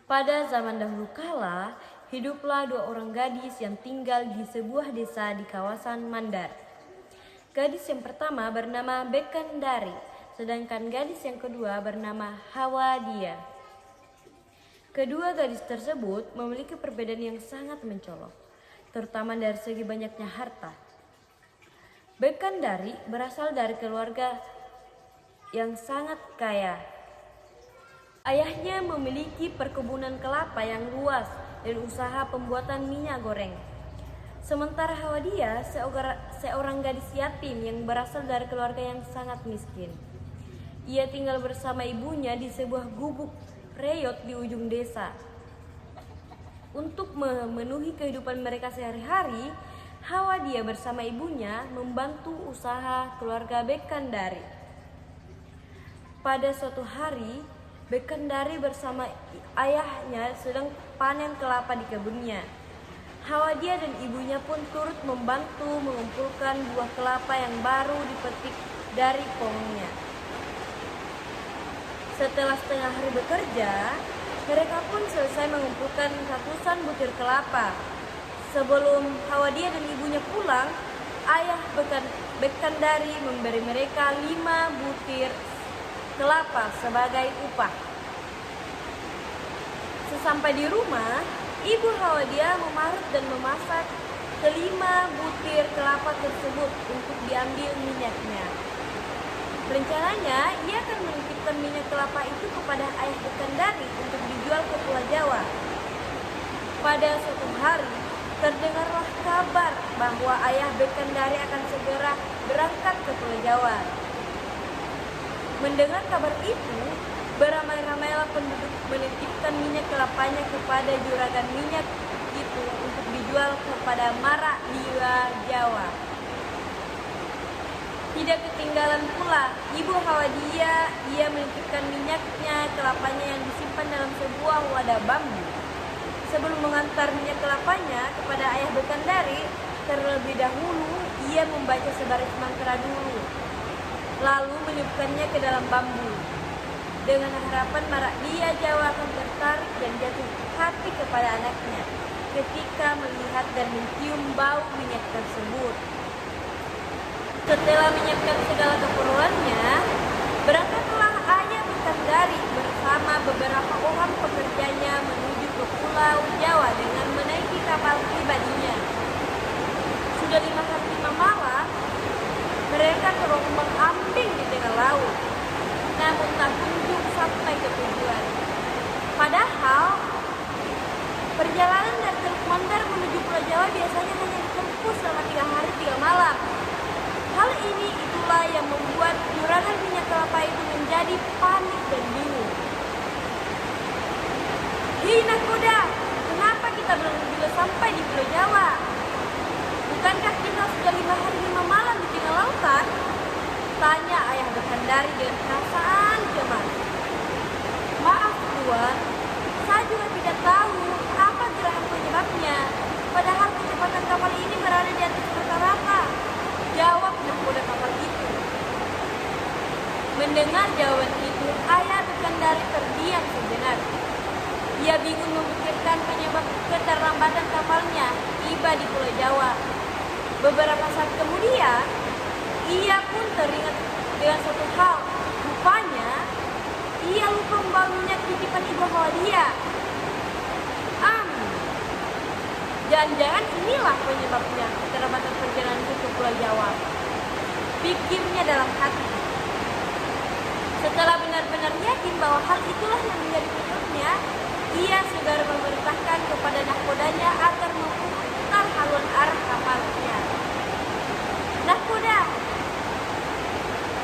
Pada zaman dahulu kala, hiduplah dua orang gadis yang tinggal di sebuah desa di kawasan Mandar. Gadis yang pertama bernama Bekandari, sedangkan gadis yang kedua bernama Hawadia. Kedua gadis tersebut memiliki perbedaan yang sangat mencolok, terutama dari segi banyaknya harta. Bekandari berasal dari keluarga yang sangat kaya. Ayahnya memiliki perkebunan kelapa yang luas dan usaha pembuatan minyak goreng. Sementara Hawadia seorang gadis yatim yang berasal dari keluarga yang sangat miskin. Ia tinggal bersama ibunya di sebuah gubuk reyot di ujung desa. Untuk memenuhi kehidupan mereka sehari-hari, Hawadia bersama ibunya membantu usaha keluarga Bekandari. Pada suatu hari, Bekandari bersama ayahnya sedang panen kelapa di kebunnya. Hawadia dan ibunya pun turut membantu mengumpulkan buah kelapa yang baru dipetik dari pohonnya. Setelah setengah hari bekerja, mereka pun selesai mengumpulkan ratusan butir kelapa. Sebelum Hawadia dan ibunya pulang, ayah Bekandari memberi mereka 5 butir kelapa sebagai upah. Sesampai di rumah, ibu Hawadia memarut dan memasak kelima butir kelapa tersebut untuk diambil minyaknya. Rencananya, ia akan menitipkan minyak kelapa itu kepada ayah Bekandari untuk dijual ke Pulau Jawa. Pada suatu hari, terdengarlah kabar bahwa ayah Bekandari akan segera berangkat ke Pulau Jawa. Mendengar kabar itu, beramai-ramailah penduduk menitipkan minyak kelapanya kepada juragan minyak itu untuk dijual kepada Marak Liwa Jawa. Tidak ketinggalan pula, ibu Hawadia, ia menitipkan minyaknya kelapanya yang disimpan dalam sebuah wadah bambu. Sebelum mengantar minyak kelapanya kepada ayah Bekandari, terlebih dahulu ia membaca sebaris mantra dulu, lalu meniupkannya ke dalam bambu. Dengan harapan Marak Liwa Jawa akan tertarik dan jatuh hati kepada anaknya ketika melihat dan mencium bau minyak tersebut. Setelah menyiapkan segala keperluannya, berangkatlah ayah Bekandari bersama beberapa orang pekerjanya menuju ke Pulau Jawa dengan menaiki kapal pribadinya. Sudah 5 hari 5 malam, mereka terombang-ambing di tengah laut, namun tak kunjung sampai ke tujuan. Padahal, perjalanan dari Teluk Mandar menuju Pulau Jawa biasanya hanya ditempuh selama 3 hari 3 malam. Hal ini itulah yang membuat juragan minyak kelapa itu menjadi panik dan bingung. "Hei nakoda, kenapa kita belum juga sampai di Pulau Jawa? Bukankah kita sudah 5 hari 5 malam di tengah lautan?" tanya ayah Bekandari dengan perasaan cemas. "Maaf Tuan, saya juga tidak tahu apa gerakan penyebabnya. Padahal kecepatan kapal ini berada di atas rata-rata," jawab nahkoda kapal itu. Mendengar jawaban itu, ayah Bekandari terdiam sejenak. Ia bingung memikirkan penyebab keterlambatan kapalnya tiba di Pulau Jawa. Beberapa saat kemudian, ia pun teringat dengan suatu hal. Rupanya, ia lupa membawa minyak titipan ibu Hawadia. Jangan-jangan inilah penyebabnya keterlambatan perjalanan ke Pulau Jawa, pikirnya dalam hati. Setelah benar-benar yakin bahwa hal itulah yang menjadi penyebabnya, ia segera memerintahkan kepada nahkodanya agar memutar haluan arah kapalnya. "Nahkoda,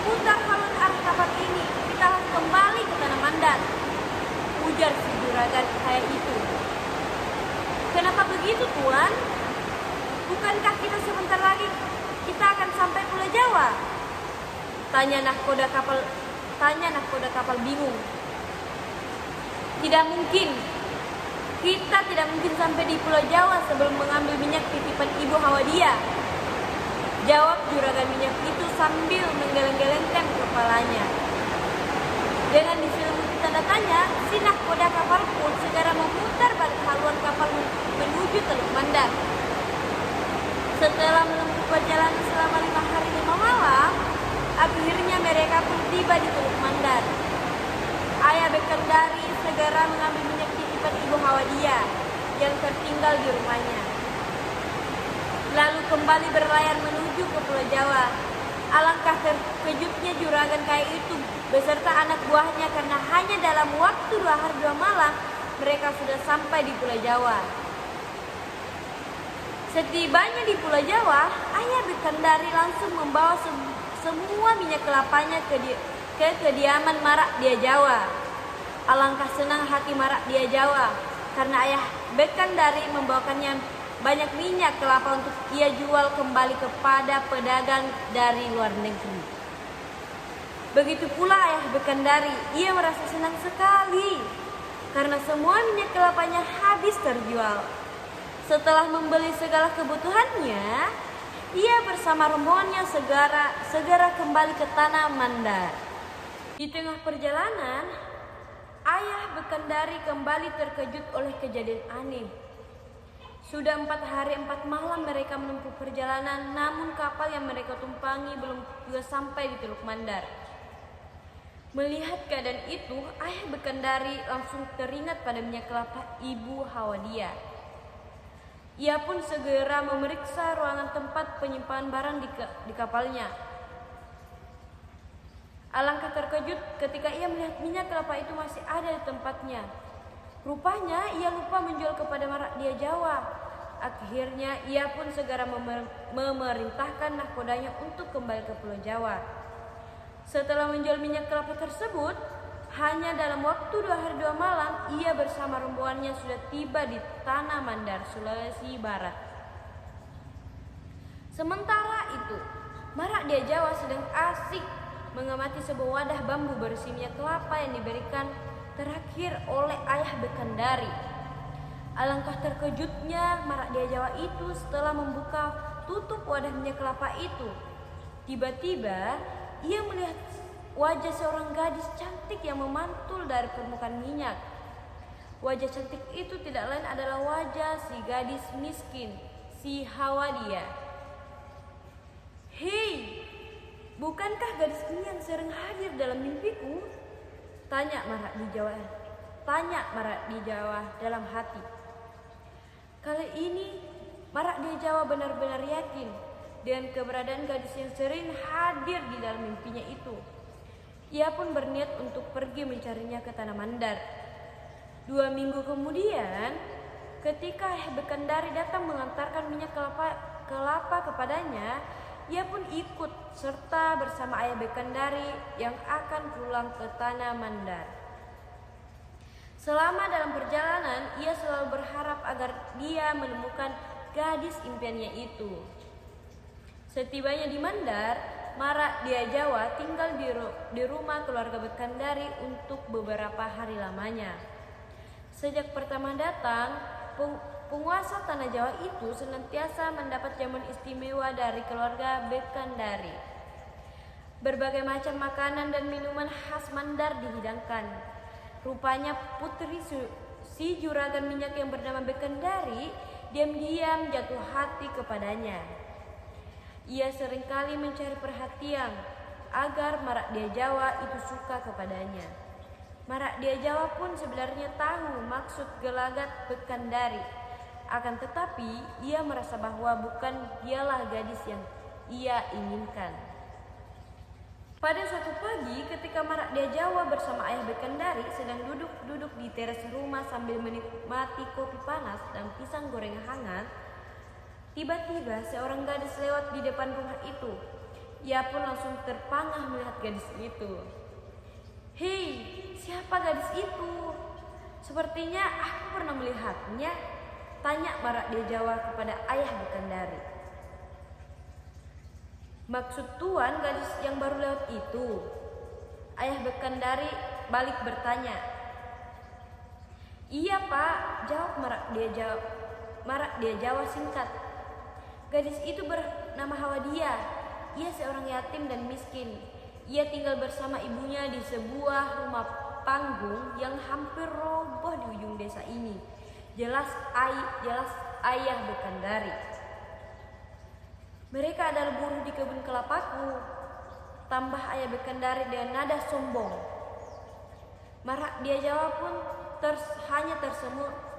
putar haluan arah kapal ini, kita harus kembali ke Tanah Mandar," ujar si juragan kaya itu. "Kenapa begitu Tuan? Bukankah kita sebentar lagi kita akan sampai Pulau Jawa?" Tanya nahkoda kapal bingung. "Tidak mungkin. Kita tidak mungkin sampai di Pulau Jawa sebelum mengambil minyak titipan ibu Hawadia," jawab juragan minyak itu sambil menggeleng-gelengkan kepalanya. Dengan diselimuti tanda tanya, si nahkoda kapal pun segera memutar balik haluan kapal menuju Teluk Mandar. Setelah menempuh perjalanan selama 5 hari 5 malam, akhirnya mereka pun tiba di Teluk Mandar. Ayah Bekandari segera mengambil minyak titipan Ibu Hawadia yang tertinggal di rumahnya, lalu kembali berlayar menuju ke Pulau Jawa. Alangkah terkejutnya juragan kaya itu beserta anak buahnya karena hanya dalam waktu 2 hari 2 malam mereka sudah sampai di Pulau Jawa. Setibanya di Pulau Jawa, ayah Bekandari langsung membawa semua minyak kelapanya ke kediaman Marak Dia Jawa. Alangkah senang hati Marak Dia Jawa karena ayah Bekandari membawakannya banyak minyak kelapa untuk ia jual kembali kepada pedagang dari luar negeri. Begitu pula ayah Bekandari, ia merasa senang sekali karena semua minyak kelapanya habis terjual. Setelah membeli segala kebutuhannya, ia bersama rombongannya segera kembali ke tanah Mandar. Di tengah perjalanan, ayah Bekandari kembali terkejut oleh kejadian aneh. Sudah 4 hari 4 malam mereka menempuh perjalanan, namun kapal yang mereka tumpangi belum juga sampai di Teluk Mandar. Melihat keadaan itu, ayah Bekandari langsung teringat pada minyak kelapa Ibu Hawadia. Ia pun segera memeriksa ruangan tempat penyimpanan barang di kapalnya. Alangkah terkejut ketika ia melihat minyak kelapa itu masih ada di tempatnya. Rupanya ia lupa menjual kepada Marak Dia Jawa. Akhirnya ia pun segera memerintahkan nahkodanya untuk kembali ke Pulau Jawa. Setelah menjual minyak kelapa tersebut, hanya dalam waktu 2 hari 2 malam ia bersama rombongannya sudah tiba di tanah Mandar, Sulawesi Barat. Sementara itu, Marak Dia Jawa sedang asik mengamati sebuah wadah bambu berisi minyak kelapa yang diberikan terakhir oleh ayah Bekandari. Alangkah terkejutnya Marak Dia Jawa itu setelah membuka tutup wadah minyak kelapa itu. Tiba-tiba ia melihat wajah seorang gadis cantik yang memantul dari permukaan minyak. Wajah cantik itu tidak lain adalah wajah si gadis miskin, si Hawadia. "Hei, bukankah gadis ini yang sering hadir dalam mimpiku?" Tanya Marak Dia Jawa dalam hati. Kali ini Marak Dia Jawa benar-benar yakin dengan keberadaan gadis yang sering hadir di dalam mimpinya itu. Ia pun berniat untuk pergi mencarinya ke tanah Mandar. 2 minggu kemudian, ketika ayah Bekandari datang mengantarkan minyak kelapa kepadanya, ia pun ikut serta bersama ayah Bekandari yang akan pulang ke tanah Mandar. Selama dalam perjalanan, ia selalu berharap agar dia menemukan gadis impiannya itu. Setibanya di Mandar, Marak Dia Jawa tinggal di rumah keluarga Bekandari untuk beberapa hari lamanya. Sejak pertama datang, penguasa tanah Jawa itu senantiasa mendapat jamuan istimewa dari keluarga Bekandari. Berbagai macam makanan dan minuman khas Mandar dihidangkan. Rupanya putri si juragan minyak yang bernama Bekandari diam-diam jatuh hati kepadanya. Ia seringkali mencari perhatian agar Marak Dia Jawa itu suka kepadanya. Marak Dia Jawa pun sebenarnya tahu maksud gelagat Bekandari. Akan tetapi ia merasa bahwa bukan dialah gadis yang ia inginkan. Pada suatu pagi ketika Marak Dia Jawa bersama ayah Bekandari sedang duduk-duduk di teras rumah sambil menikmati kopi panas dan pisang goreng hangat, tiba-tiba seorang gadis lewat di depan rumah itu. Ia pun langsung terpangah melihat gadis itu. "Hei, siapa gadis itu? Sepertinya aku pernah melihatnya," tanya Marak Dia Jawa kepada ayah Bekandari. "Maksud tuan gadis yang baru lewat itu?" Ayah Bekandari balik bertanya. "Iya pak," jawab Marak Dia Jawa singkat. "Gadis itu bernama Hawadia. Ia seorang yatim dan miskin. Ia tinggal bersama ibunya di sebuah rumah panggung yang hampir roboh di ujung desa ini. Jelas ayah Bekandari. "Mereka adalah buruh di kebun kelapaku," tambah ayah Bekandari dengan nada sombong. Marak dia jawab pun hanya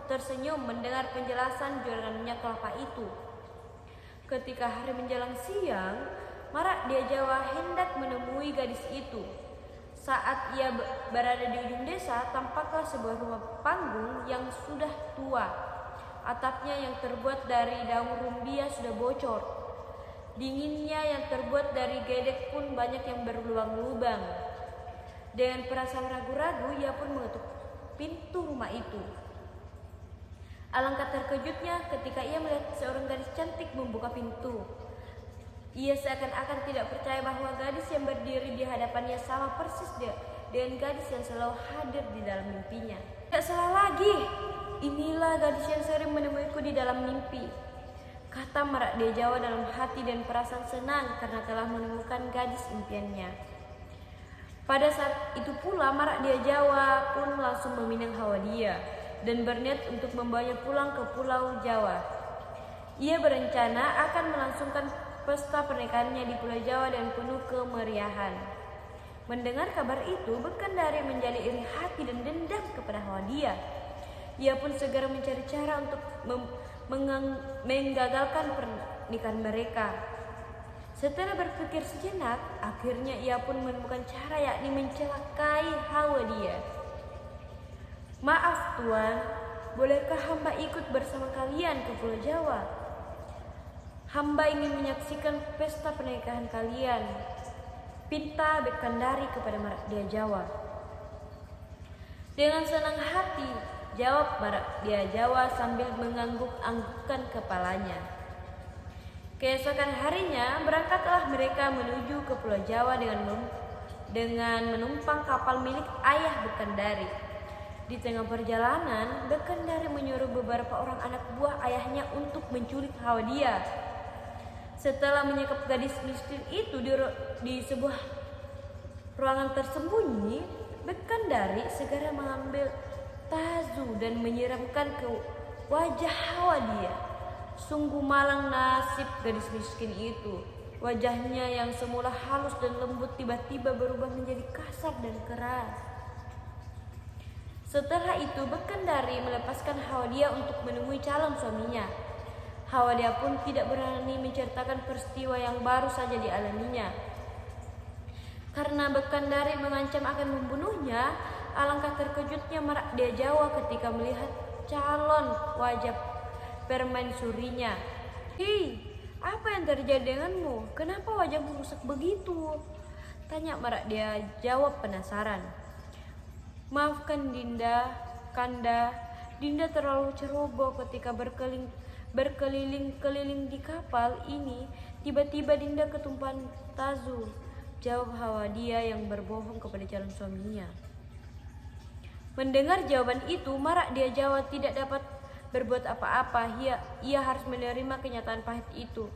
tersenyum mendengar penjelasan jualan minyak kelapa itu. Ketika hari menjelang siang, Marak dia Jawa hendak menemui gadis itu. Saat ia berada di ujung desa, tampaklah sebuah rumah panggung yang sudah tua. Atapnya yang terbuat dari daun rumbia sudah bocor. Dinginnya yang terbuat dari gedek pun banyak yang berlubang-lubang. Dengan perasaan ragu-ragu, ia pun mengetuk pintu rumah itu. Alangkah terkejutnya ketika ia melihat seorang gadis cantik membuka pintu. Ia seakan-akan tidak percaya bahwa gadis yang berdiri di hadapannya sama persis dengan gadis yang selalu hadir di dalam mimpinya. "Tidak salah lagi, inilah gadis yang sering menemuiku di dalam mimpi," kata Marak dia Jawa dalam hati dan perasaan senang karena telah menemukan gadis impiannya. Pada saat itu pula Marak dia Jawa pun langsung meminang Hawadia dan berniat untuk membawanya pulang ke Pulau Jawa. Ia berencana akan melangsungkan pesta pernikahannya di Pulau Jawa dan penuh kemeriahan. Mendengar kabar itu, Bekandari menjadi iri hati dan dendam kepada Hawadia. Ia pun segera mencari cara untuk menggagalkan pernikahan mereka. Setelah berpikir sejenak, akhirnya ia pun menemukan cara, yakni mencelakai Hawadia. "Maaf Tuan, bolehkah hamba ikut bersama kalian ke Pulau Jawa? Hamba ingin menyaksikan pesta pernikahan kalian," pinta Bekandari kepada Marak dia Jawa. "Dengan senang hati," jawab Marak dia Jawa sambil mengangguk-anggukkan kepalanya. Keesokan harinya berangkatlah mereka menuju ke Pulau Jawa dengan menumpang kapal milik ayah Bekandari. Di tengah perjalanan, Bekandari menyuruh beberapa orang anak buah ayahnya untuk menculik Hawadia. Setelah menyekap gadis miskin itu di sebuah ruangan tersembunyi, Bekandari segera mengambil tazu dan menyiramkan ke wajah Hawadia. Sungguh malang nasib gadis miskin itu. Wajahnya yang semula halus dan lembut tiba-tiba berubah menjadi kasar dan keras. Setelah itu Bekandari melepaskan Hawadia untuk menemui calon suaminya. Hawadia pun tidak berani menceritakan peristiwa yang baru saja dialaminya. Karena Bekandari mengancam akan membunuhnya, alangkah terkejutnya Marak dia Jawa ketika melihat calon wajah permaisurinya. "Hei, apa yang terjadi denganmu? Kenapa wajahmu rusak begitu?" tanya Marak dia Jawa penasaran. "Maafkan Dinda, Kanda, Dinda terlalu ceroboh ketika berkeliling-keliling di kapal ini. Tiba-tiba Dinda ketumpahan tazu," jawab Hawadia yang berbohong kepada calon suaminya. Mendengar jawaban itu, Marak dia Jawa tidak dapat berbuat apa-apa. Ia harus menerima kenyataan pahit itu.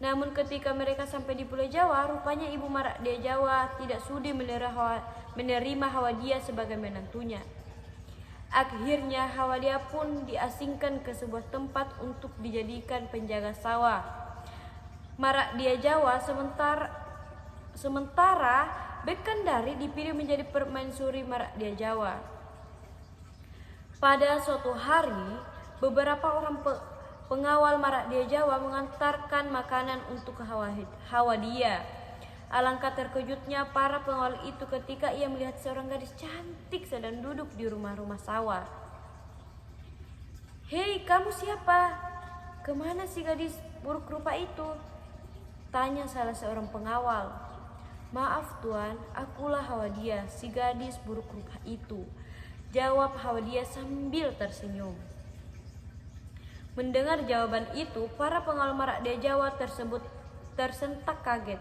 Namun ketika mereka sampai di Pulau Jawa, rupanya ibu Marak dia Jawa tidak sudi menerima Hawadia sebagai menantunya. Akhirnya Hawadia pun diasingkan ke sebuah tempat untuk dijadikan penjaga sawah. Marak dia Jawa sementara Bekandari dipilih menjadi permaisuri Marak dia Jawa. Pada suatu hari, beberapa orang pengawal Marak dia Jawa mengantarkan makanan untuk Hawadia. Alangkah terkejutnya para pengawal itu ketika ia melihat seorang gadis cantik sedang duduk di rumah-rumah sawah. "Hei, kamu siapa? Kemana si gadis buruk rupa itu?" tanya salah seorang pengawal. "Maaf Tuan, akulah Hawadia, si gadis buruk rupa itu," jawab Hawadia sambil tersenyum. Mendengar jawaban itu, para pengawal Marak dia Jawa tersebut tersentak kaget.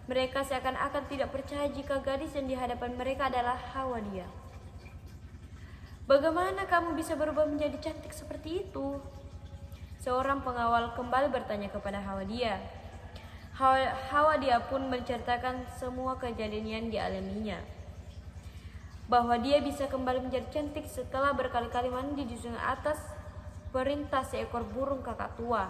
Mereka seakan-akan tidak percaya jika gadis yang di hadapan mereka adalah Hawadia. "Bagaimana kamu bisa berubah menjadi cantik seperti itu?" seorang pengawal kembali bertanya kepada Hawadia. Hawadia pun menceritakan semua kejadian yang dialaminya. bahwa dia bisa kembali menjadi cantik setelah berkali-kali mandi di sungai atas perintah seekor burung kakak tua.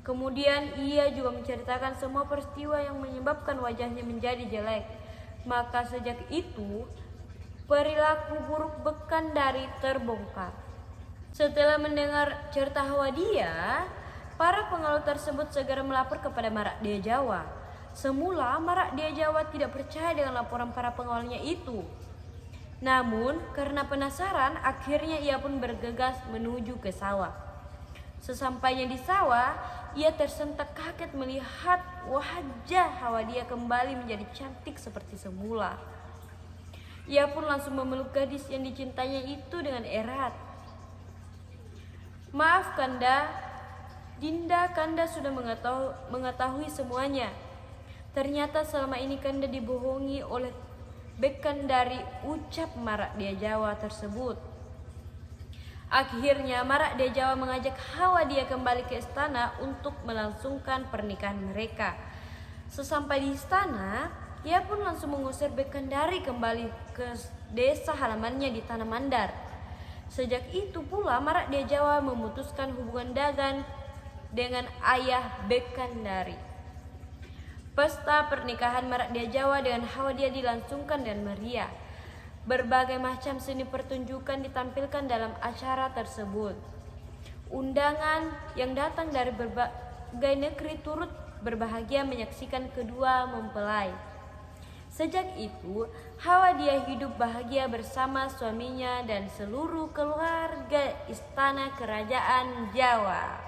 Kemudian ia juga menceritakan semua peristiwa yang menyebabkan wajahnya menjadi jelek. Maka sejak itu perilaku buruk Bekandari terbongkar. Setelah mendengar cerita Hawadia, para pengawal tersebut segera melapor kepada Marak Dea Jawa. Semula Marak Dea Jawa tidak percaya dengan laporan para pengawalnya itu. Namun karena penasaran, akhirnya ia pun bergegas menuju ke sawah. Sesampainya di sawah, ia tersentak kaget melihat wajah Hawadia kembali menjadi cantik seperti semula. Ia pun langsung memeluk gadis yang dicintainya itu dengan erat. "Maaf Kanda, Dinda, Kanda sudah mengetahui semuanya. Ternyata selama ini Kanda dibohongi oleh Bekandari," ucap Marak Dea Jawa tersebut. Akhirnya Marak Dea Jawa mengajak Hawadia kembali ke istana untuk melangsungkan pernikahan mereka. Sesampai di istana, ia pun langsung mengusir Bekandari kembali ke desa halamannya di Tanah Mandar. Sejak itu pula Marak Dea Jawa memutuskan hubungan dagang dengan ayah Bekandari. Pesta pernikahan Marak Dea Jawa dengan Hawadia dilangsungkan dengan meriah. Berbagai macam seni pertunjukan ditampilkan dalam acara tersebut. Undangan yang datang dari berbagai negeri turut berbahagia menyaksikan kedua mempelai. Sejak itu, Hawadia hidup bahagia bersama suaminya dan seluruh keluarga istana kerajaan Jawa.